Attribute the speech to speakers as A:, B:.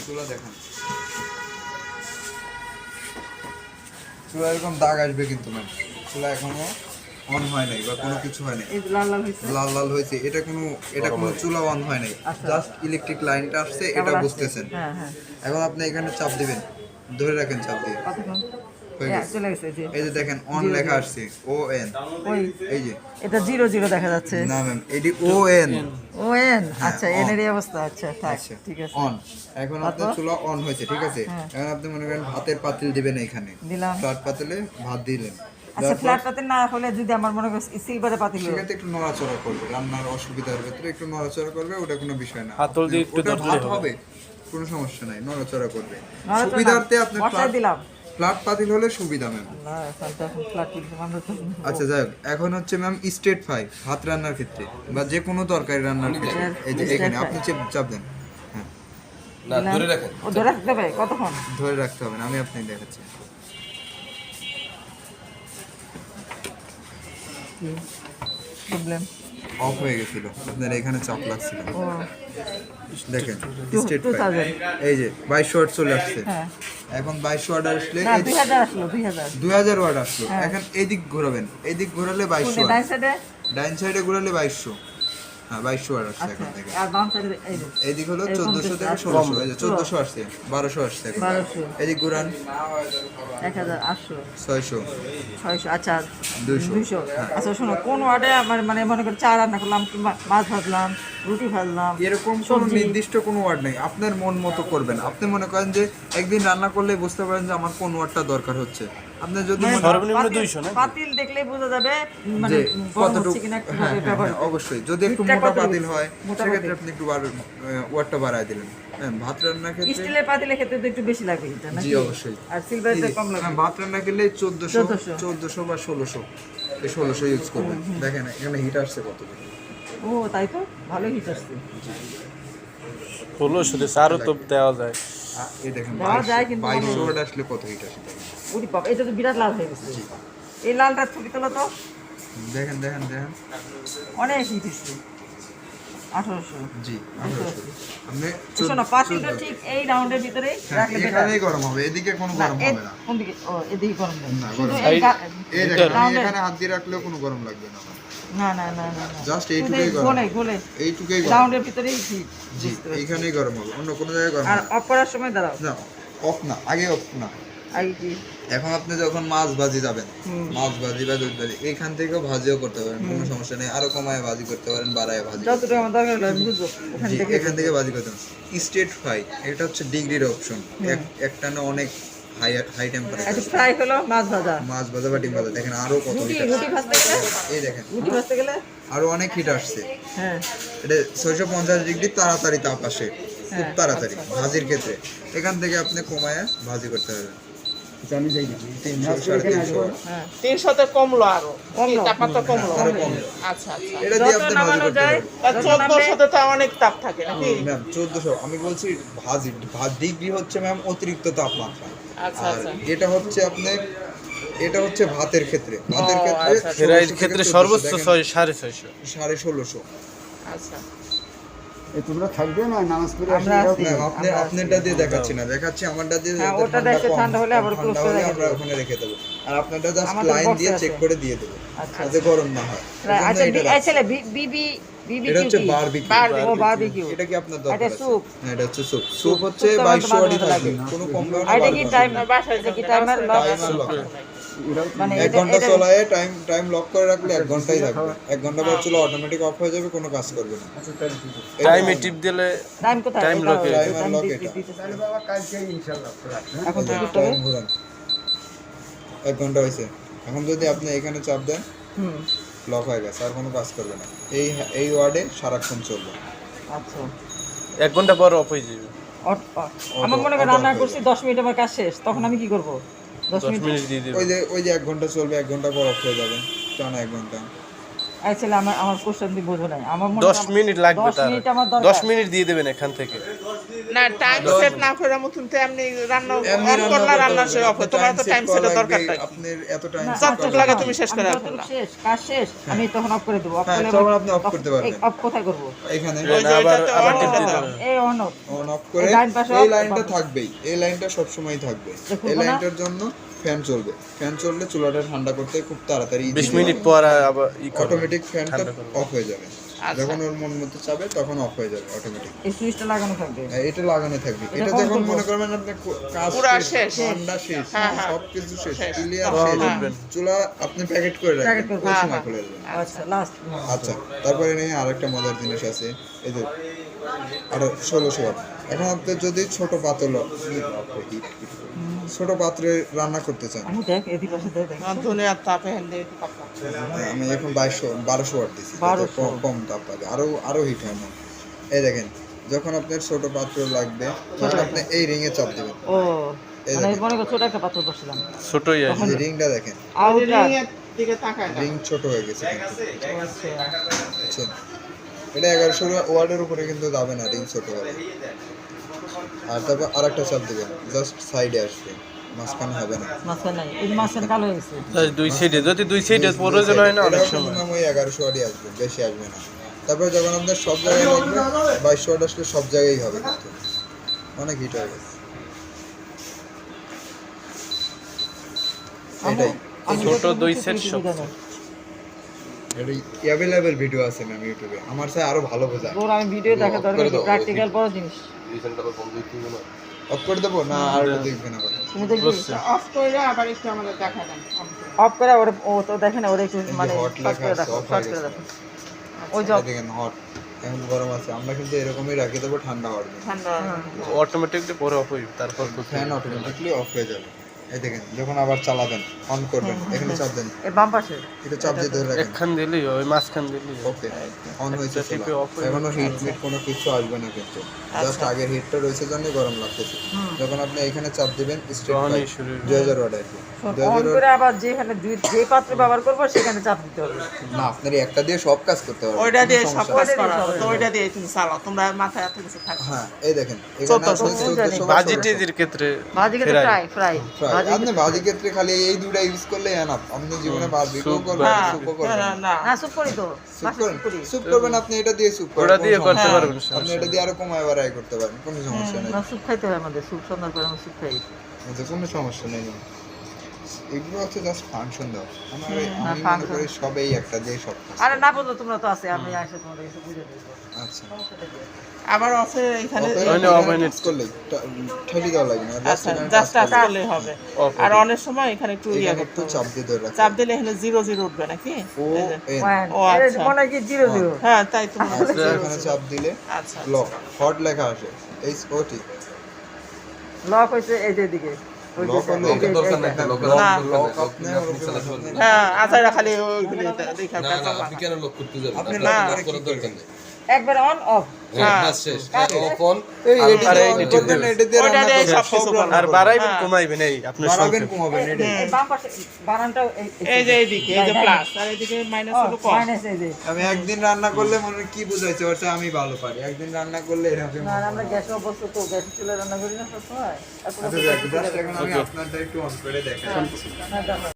A: চুলা দেখেন, চুলা এরকম দাগ আসবে কিন্তু ম্যাম। চুলা এখনো অন হয় নাই বা কোনো কিছু হয় নাই, লাল লাল হয়েছে। এটা কোনো চুলা অন হয় নাই, জাস্ট ইলেকট্রিক লাইনটা আসছে, এটা বুঝতেছেন। এখন আপনি এখানে চাপ দিবেন, ধরে রাখেন চাপ দিয়ে, হয়ে গেছে। এই যে দেখেন অন লেখা আসছে, ও এন, এই যে
B: এটা 00 দেখা যাচ্ছে।
A: না ম্যাম, এটি ও এন।
B: ও এন, আচ্ছা এন এর এই অবস্থা। আচ্ছা থাক,
A: আচ্ছা,
B: ঠিক আছে।
A: অন। এখন আপনার চুলা অন হয়েছে, ঠিক আছে। এখন আপনি মনে করেন ভাতের পাতিল দিবেন এখানে,
B: দিলাম।
A: ফ্ল্যাট পাতিলে ভাত দিলেন।
B: আচ্ছা ফ্ল্যাট পাতিল না হলে যদি আমার মনে করি সিলভারে পাতিল,
A: সেক্ষেত্রে একটু নড়াচড়া করবে, রান্নার অসুবিধার ক্ষেত্রে একটু নড়াচড়া করবে, ওটা কোনো বিষয় না।
C: হাতল দিয়ে একটু
A: ওটা
C: ধরলে
A: ভাত
C: হবে।
A: হবে, কোনো সমস্যা নাই, নড়াচড়া করবে।
B: নড়াচড়া না,
A: সুবিধার্থে আপনি
B: বসায় দিলাম।
A: ফ্ল্যাট পাতিল হলে সুবিধা ম্যাম।
B: না এখন তো এখন ফ্ল্যাট পাতিল আমরা তো
A: আচ্ছা যাই হোক, এখন হচ্ছে ম্যাম স্ট্রেট ফ্রাই ভাত রান্নার ক্ষেত্রে বা যে কোনো তরকারি রান্নার ক্ষেত্রে, এই যে এখানে আপনি চাপ দেন। হ্যাঁ,
C: না ধরে রাখেন।
B: ও ধরে রাখতে হবে কতক্ষণ?
A: ধরে রাখতে হবে না, আমি আপনাকে দেখাচ্ছি।
B: প্রবলেম
A: অফ হয়ে গেছিল, আপনার এখানে চাপ লাগছিল।
B: ও
A: দেখেন
B: Two-
A: স্ট্রেট
B: 2000
A: এই যে 2200 ওয়াট চলে আসছে।
B: হ্যাঁ
A: এখন 2200 ওয়াট আসলে
B: না 2000 আসলো 2000
A: 2000 ওয়াট আসলো।
B: হ্যাঁ।
A: এখন এইদিক ঘোরাবেন, এইদিক ঘোরালে 2200
B: কোনটা ডান
A: ওয়াট,
B: সাইডে?
A: ডাইন সাইডে ঘোরালে 2200। হ্যাঁ 2200 ওয়াট আসছে
B: আচ্ছা
A: এখন থেকে।
B: আর বাম সাইডে এই যে
A: এইদিক হলো
B: এরকম
A: 1400 থেকে
B: কিছু
A: 1600, এই যে 1400 আসছে, 1200 আসছে এখন।
B: 1200
A: এদিক ঘোরান
B: 1800
A: 600
B: 600 আচ্ছা
A: 200
B: আচ্ছা শোনো কোন ওয়ার্ডে আমার মানে মনে করো চা রান্না করলাম কিংবা মাছ ভাজলাম রুটি ভাজলাম
A: এরকম কোনো নির্দিষ্ট কোনো ওয়ার্ড নেই, আপনার মন মতো করবেন। আপনি মনে করেন যে একদিন রান্না করলে বুঝতে পারেন যে আমার কোন ওয়ার্ডটা দরকার হচ্ছে। আপনি যদি মনে
C: সর্বনিম্ন 200 না?
B: পাতিল দেখলেই বোঝা যাবে মানে
A: যে
B: গরম
A: কতটুকু,
B: হচ্ছে কিনা
A: হ্যাঁ,
B: কিভাবে
A: হ্যাঁ,
B: ব্যবহার
A: হ্যাঁ, অবশ্যই যদি একটু
B: হিটটা
A: মোটা
B: কত
A: পাতিল হয়
B: মোটা
A: সেক্ষেত্রে
B: পাতিল।
A: আপনি একটু ওয়াটটা বাড়ায় দিলেন। হ্যাঁ, ভাত রান্নার ক্ষেত্রে
B: স্টিলের পাতিলের ক্ষেত্রে তো একটু বেশি লাগে এটা
A: জি
B: নাকি?
A: অবশ্যই।
B: আর সিলভারেতে কম লাগে।
A: হ্যাঁ, ভাত রান্না করলে 1400
B: 1400
A: বা 1600, এই 1600 ইউজ করবেন। দেখেন এখানে হিট আসছে কত দেখুন।
B: ও তাই তো ভালো হিট আসছে।
C: হলো শুধু চারও তো দেওয়া যায়।
A: এই দেখেন
B: দেওয়া যায় কিন্তু
A: 2200 ওয়াট আসলে কত হিট আসে দেখেন।
B: উরি বাবা এটা তো বিরাট লাল হয়ে গেছে। এই লালটা ছবি তোলো তো,
A: দেখেন দেখেন দেখেন,
B: অনেক হিট আসছে। 1800
A: জি 1800। আপনি
B: শোনো পাতিলটা ঠিক এই রাউন্ডের ভিতরে রাখলে বেটার।
A: এখানেই গরম হবে, এদিকে কোনো গরম হবে না।
B: কোন দিকে? ও এদিকে গরম নেই
A: না,
B: শুধু
A: গরম
B: এই
A: এই দেখেন, আমি
B: রাউন্ডে
A: এখানে হাত দিয়ে রাখলেও কোনো গরম লাগবে না।
B: না না না না না
A: জাস্ট
B: শুধু
A: এইটুকুই
B: এই
A: গরম,
B: গোলে গোলে
A: এইটুকুই গরম।
B: রাউন্ডের ভিতরেই হিট।
A: জি এইখানেই গরম হবে, অন্য কোনো জায়গায় গরম
B: আর
A: হবে
B: অফ করার সময় দাঁড়াও
A: না। অফ না, আগে অফ না।
B: আই কি
A: এখন আপনি যখন মাছ ভাজি যাবেন,
B: হুম।
A: মাছ ভাজি বা দুধ ভাজি এইখান থেকেও ভাজিও করতে পারেন, কোনো সমস্যা নেই। আরো কমায় ভাজি করতে পারেন, বাড়ায় ভাজি করতে
B: যতটুকু আমার দরকার হলো আমি বুঝবো ওখান
A: জি,
B: থেকে
A: এখান থেকে ভাজি করতে পারেন। স্ট্রেট ফ্রাই এটা হচ্ছে ডিগ্রির অপশন, একটানা অনেক হাই হাই
B: একটু
A: টেম্পারেচার।
B: ফ্রাই হলো মাছ ভাজা
A: মাছ ভাজা বা ডিম ভাজা দেখেন আরো কত
B: রুটি
A: হিট
B: রুটি ভাজতে গেলে
A: এই দেখেন
B: রুটি ভাজতে গেলে
A: আরো অনেক হিট আসছে।
B: হ্যাঁ
A: এটা 650 ডিগ্রি তাড়াতাড়ি তাপ আসে, খুব
B: হ্যাঁ,
A: তাড়াতাড়ি ভাজির ক্ষেত্রে। এখান থেকে আপনি কমায় ভাজি করতে পারবেন। 300 350
B: হ্যাঁ
D: 300 কমলো আরো
B: কমলো।
D: তাপমাত্রা কমলো।
A: আরো কমলো।
D: আচ্ছা আচ্ছা
A: এটা দিয়ে
B: যত
A: আপনি ভাজি
B: নামানো
A: করতে
B: যায়
A: পারবেন।
D: আর 1400 তো অনেক তাপ থাকে নাকি?
A: ম্যাম 1400, আমি বলছি ভাজি ডিগ্রি হচ্ছে ম্যাম অতিরিক্ত তাপমাত্রা।
D: আচ্ছা
A: আর
D: আচ্ছা
A: এটা হচ্ছে আপনার, এটা হচ্ছে ভাতের ক্ষেত্রে, ভাতের ক্ষেত্রে
D: আচ্ছা, আচ্ছা।
C: ফ্রাইয়ের
A: 1600
C: ক্ষেত্রে
A: থেকে
C: সর্বোচ্চ
A: 1400
C: 650
A: 1650।
D: আচ্ছা
E: তোমরা থাকবে না নামাজ পড়ে
B: আমরা
E: আসলে
B: আছি।
A: ম্যাম আপনি আপনারটা দিয়ে দেখাচ্ছি না, দেখাচ্ছি আমারটা দিয়ে।
B: হ্যাঁ,
A: যাতে
B: ওটা দেখে
A: কম
B: ঠান্ডা হলে
A: হয়,
B: আবার
A: ঠান্ডা
B: close করে
A: হলে
B: রেখে
A: আমরা
B: দেবো।
A: ওখানে রেখে দেবো। আর আপনারটা জাস্ট
B: আমাদের
A: লাইন
B: box এ
A: দিয়ে
B: আছে।
A: চেক করে দিয়ে দেবো,
B: আচ্ছা,
A: যাতে গরম না হয়। এজন্য
B: আচ্ছা
A: এটা
B: এই
A: রাখছি।
B: ছেলে বিবি বিবি
A: এটা হচ্ছে বারবিকিউ।
B: ও বারবিকিউ
A: এটা কি আপনার
B: এটা
A: দরকার আছে?
B: স্যুপ
A: হ্যাঁ, এটা হচ্ছে স্যুপ। স্যুপ হচ্ছে
B: স্যুপ তো
A: 2200 ওয়াটই
B: আমাদের
A: থাকবে,
B: লাগে।
A: কোনো কম হবে না।
B: আর এটা কি টাইম
D: বাসায়
B: এটা কি টাইমার লক
A: টাইমার লক।
B: মানে
A: 1
B: এটা
A: ঘন্টা
B: এটা
A: চলায় টাইম লক করে রাখলে 1 ঘন্টাই থাকবে। 1 ঘন্টা পর চলে অটোমেটিক অফ হয়ে যাবে, কোনো কাজ করবে না।
C: টাইমে টিপ দিলে
B: টাইম কোথায়
C: টাইম
B: এটা
C: লকে।
B: টাইম
A: টাইমার লক এটা।
E: তাহলে বাবা কালকে ইনশাআল্লাহ
B: এখন
A: এই
B: তো
A: যে,
B: করতে হবে
A: টাইম ঘোরান। 1 ঘন্টা হয়েছে। এখন যদি আপনি এখানে চাপ দেন,
B: হুম
A: লক হয়ে গেছে, আর কোনো কাজ করবে না। এই ওয়ার্ডে সারাক্ষণ চলবে।
B: আচ্ছা
C: 1 ঘন্টা পর অফ হয়ে যাবে।
B: আমার মনে করেন রান্না করছি 10 মিনিট আমার কাজ শেষ তখন আমি কি করব 10
C: 10
B: মিনিট
C: মিনিট দিয়ে দিবে।
A: ওই যে 1 ঘন্টা চলবে, 1 ঘন্টা পর অফ হয়ে যাবে, টানা 1 ঘন্টা।
B: আসলে আমার কোশ্চেন দিয়ে বোঝো নাই আমার মনে
C: 10 মিনিট লাগবে
B: 10
C: তার
B: মিনিট আমার দরকার
C: 10 মিনিট দিয়ে দেবেন এখান থেকে
D: না টাইম সেট না করে মতন তো এমনি রান্না
A: এমনি
D: অন করলা রান্না সে অফ তোমার তো টাইম সেট দরকার নাই
A: আপনার এত টাইম
B: না,
D: যতটুকু লাগে তুমি শেষ করে
B: আমি
D: ফেললা।
B: যতটুকু শেষ কাজ শেষ আমি তখন অফ করে দেবো অফ
A: হ্যাঁ,
B: করলে
A: তখন আপনি off করতে পারবেন।
B: অফ কোথায় করবো
A: এখানে
D: ওই যে
C: আবার
D: এটাতে
C: আবার
D: on
C: টিপ
D: করতে
C: দিতে
D: হবে।
C: হবে।
B: এই অন অফ
A: অন অফ করে
B: এই লাইন পাশে
A: এই
B: off,
A: লাইনটা
B: off।
A: থাকবেই, এই লাইনটা সব সময় থাকবে।
B: দেখুন
A: এই
B: না?
A: লাইনটার জন্য ফ্যান চলবে, ফ্যান চললে চুলাটা ঠান্ডা করতে খুব তাড়াতাড়ি
C: 20 মিনিট পর আবার
A: অটোমেটিক ফ্যানটা
C: ঠান্ডা করবে।
A: অফ হয়ে যাবে।
D: আচ্ছা।
A: যখন ওর মন মতো চাবে তখন অফ হয়ে যাবে অটোমেটিক।
B: এই সুইচটা লাগানো থাকবে
A: এটা লাগানো থাকবে।
B: এটা
A: এটা
B: on
A: যখন
B: করবো।
A: মনে করবেন আপনার কাজ
D: পুরা
A: শেষ,
D: শেষ।
A: ঠান্ডা শেষ,
D: হ্যাঁ, হ্যাঁ।
A: সবকিছু শেষ,
D: শেষ।
A: ক্লিয়ার
C: তখন
A: শেষ,
C: উঠবেন।
A: চুলা আপনি প্যাকেট করে রাখবেন,
B: প্যাকেট করবো।
A: ওই
D: হ্যাঁ,
A: সময়
D: হ্যাঁ।
A: খুলে দেবেন।
B: আচ্ছা লাস্ট
A: আচ্ছা, তারপরে নিয়ে আরেকটা মজার জিনিস আছে, এই যে আরো 1600 ওয়াট। এখন আপনি যদি ছোট পাত্র ছোট পাত্রে রান্না করতে চান,
B: আমি দেখ এদিকে পাশে দেখ
D: দুনিয়ার তাপে হেন্দে একটু কাপড়
A: আমি এখন 1200 ওয়াট দিচ্ছি,
B: 1200
A: কম তাপ পাবে, আরো হিট হয় না। এই দেখেন, যখন আপনার ছোট পাত্র লাগবে তখন আপনি এই রিং এ চাপ দিবেন।
B: ও
A: এই
B: মানে
A: দেখেন।
B: মনে করো ছোট একটা পাত্র বসছিলাম
C: ছোটই আছে
A: এই রিংটা দেখেন,
B: আউটার
D: রিংয়ের দিকে তাকায় না
A: রিং ছোট হয়ে গেছে কিন্তু,
B: আচ্ছা
A: বুঝছেন? এটা 1100 ওয়াটের উপরে কিন্তু যাবে না, রিং ছোট হবে। আর তারপর আরেকটা চাপ দিবেন, জাস্ট সাইডে আসবে, মাঝখানে হবে না।
B: মাঝখানে নাই এই মাঝখানে কালো হয়ে গেছে
C: দুই সাইডে যদি দুই সাইডে প্রয়োজন হয় না অনেক
A: এটাও
C: সময়
A: minimum ওই 1100 ওয়াটই আসবে, বেশি আসবে না। তারপর যখন আপনার সব জায়গায় লাগবে 2200 ওয়াট আসলে সব জায়গায় হবে, কিন্তু অনেক হিট হয়ে গেছে। এটাই
C: ছোট দুই সেট সব
A: এটাই অ্যাভেলেবেল ভিডিও আছে ম্যাম ইউটিউবে, আমার সাথে আরো ভালো বোঝায়।
B: তোর আমি ভিডিও দেখা দরকার প্র্যাকটিক্যাল বড় জিনিস
A: অফ করে দেবো না আর দেখবে না করে?
B: তুমি দেখবি
D: অফ করে আবার একটু আমাদের দেখা দেন
B: অফ করে ওরে ও তো দেখে না ওরে একটু মানে
A: hot
B: শর্ট
A: লেখা
B: করে
A: আছে,
B: রাখো
A: off
B: শর্ট
A: হয়ে
B: করে
A: গেছে।
B: রাখো ওই যে
A: এই দেখেন হট, এখন গরম আছে, আমরা কিন্তু এরকমই রাখি দেবো, ঠান্ডা হবে।
D: ঠান্ডা
C: অটোমেটিকলি পরে অফ হইবে তারপর
A: ফ্যান অটোমেটিকলি অফ হয়ে যাবে। এই দেখেন, যখন আবার চালাবেন, অন করবেন, এখানে চাপ দেন,
B: এই বাম পাশে
A: এটা চাপ দিয়ে ধরে রাখেন,
C: একখান দিলেই ওই মাঝখান দিলেই
A: ওকে অন হয়েছে।
C: একটা টিপে off হয়ে
A: এখনো হিট মিট কোনো কিছু আসবে না, কিন্তু জাস্ট আগের হিটটা রয়েছে জন্য গরম লাগতেছে। যখন আপনি এখানে চাপ দিবেন স্ট্রেট
C: তখনই শুরু হয়ে
A: 2000 ওয়াট আর কি।
B: অন
A: 2000
B: করে আবার যেখানে যে পাত্র ব্যবহার করবো সেখানে চাপ দিতে হবে
A: না, আপনার একটা দিয়ে সব কাজ করতে পারবেন,
D: ওইটা দিয়ে
A: কোনো
D: সব
A: সমস্যা
D: কাজ
A: নেই।
D: করা তো ওইটা দিয়ে তুমি চালাও তোমরা মাথায় এত কিছু থাকবে
A: হ্যাঁ, এই দেখেন, এখানে
D: 1400
A: আপনি 1400
C: বাজি টেজির ক্ষেত্রে
B: ভাজি কিন্তু
C: ফেরাই।
B: ফ্রাই
A: আপনি ভাজি ক্ষেত্রে খালি এই দুটা ইউজ করলে এনাফ। আপনি জীবনে বারবিকিউ করবেন,
D: হ্যাঁ,
A: স্যুপও করবেন।
D: না, না
B: না সুপ করি তো
A: স্যুপ
B: বাসা
A: করেন,
B: সুপ করি
A: স্যুপ করবেন, আপনি এটা দিয়ে স্যুপ
C: ওটা দিয়ে করতে
D: হ্যাঁ।
C: পারবেন
A: আপনি এটা দিয়ে আরো কমায় বাড়াই করতে পারেন, কোনো সমস্যা নেই।
B: না স্যুপ খাইতে হয় আমাদের স্যুপ সন্ধ্যার পরে আমরা স্যুপ খাই
A: এতে কোনো সমস্যা নেই। এগুলো হচ্ছে জাস্ট ফাংশন দাও। আমি মনে
B: function।
A: করি সবেই একটা দিয়ে সব কাজ
B: আরে
A: করে।
B: না বলতো তোমরা তো আছে আমি আসে তোমাদের কিছু বুঝে দেবো
A: আচ্ছা,
D: আবার অফে এখানে
C: off minutes
A: করলে ঠেলি দেওয়া লাগে না,
D: আচ্ছা জাস্ট টাচ করলেই হবে
C: Off
D: আর অনেক সময় এখানে একটু ইয়া
A: এখানে
D: করতে
A: একটু
D: হবে।
A: চাপ দিয়ে ধরে রাখতে
D: চাপ দিলে এখানে 0 উঠবে নাকি
A: ও
D: এই যে।
A: এন।
B: পয়েন্ট
D: ও, আচ্ছা।
B: মনে হয় কি 0
D: হ্যাঁ তাই তো
A: আচ্ছা, এখানে চাপ দিলে
D: আচ্ছা
A: লক হট লেখা আসে, এইচ ও টি।
B: লক হইছে এই যে দিকে ওই যে
A: লক হলো
B: এই যে-
A: দরকার নাই,
B: এইটা।
D: না
A: লক আপনি ওরকম
D: হ্যাঁ আচারা খালি ওইগুলি দেখা
F: না না আপনি কেন লক করতে যাবেন
A: আপনি
F: আপনার
A: লক
F: লক
A: করে
F: করার দরকার নেই
B: একবার অন অফ
F: হ্যাঁ বাস শেষ অফ অন
A: এই এটি
C: আর
A: দিয়ে
C: এই
A: on
C: নিচে
A: করবেন, এটি দিয়ে
D: ওইটা
A: রান্না
D: দিয়ে
A: করবেন,
D: সব কিছু
A: সব রান্না
C: আর
A: করবেন।
C: বাড়াইবেন কমাইবেন এই আপনার
A: বাড়াবেন
C: সংখ্যা
A: কমাবেন এটাই।
B: এই বাম পাশে বারানটাও
D: এই যে এইদিকে এই যে প্লাস আর এইদিকে মাইনাস হলো কম
B: মাইনাস এই যে
A: আমি একদিন রান্না করলে মনে হয় কি বুঝাইছে ওর চেয়ে আমি ভালো পারি, একদিন রান্না করলে এরকম।
B: না আমরা গ্যাসে অভ্যস্ত তো গ্যাসে চুলে রান্না করি না সবসময়
A: আচ্ছা, জাস্ট এখন আমি আপনারটা একটু অন করে দেখাই।
B: না দেখো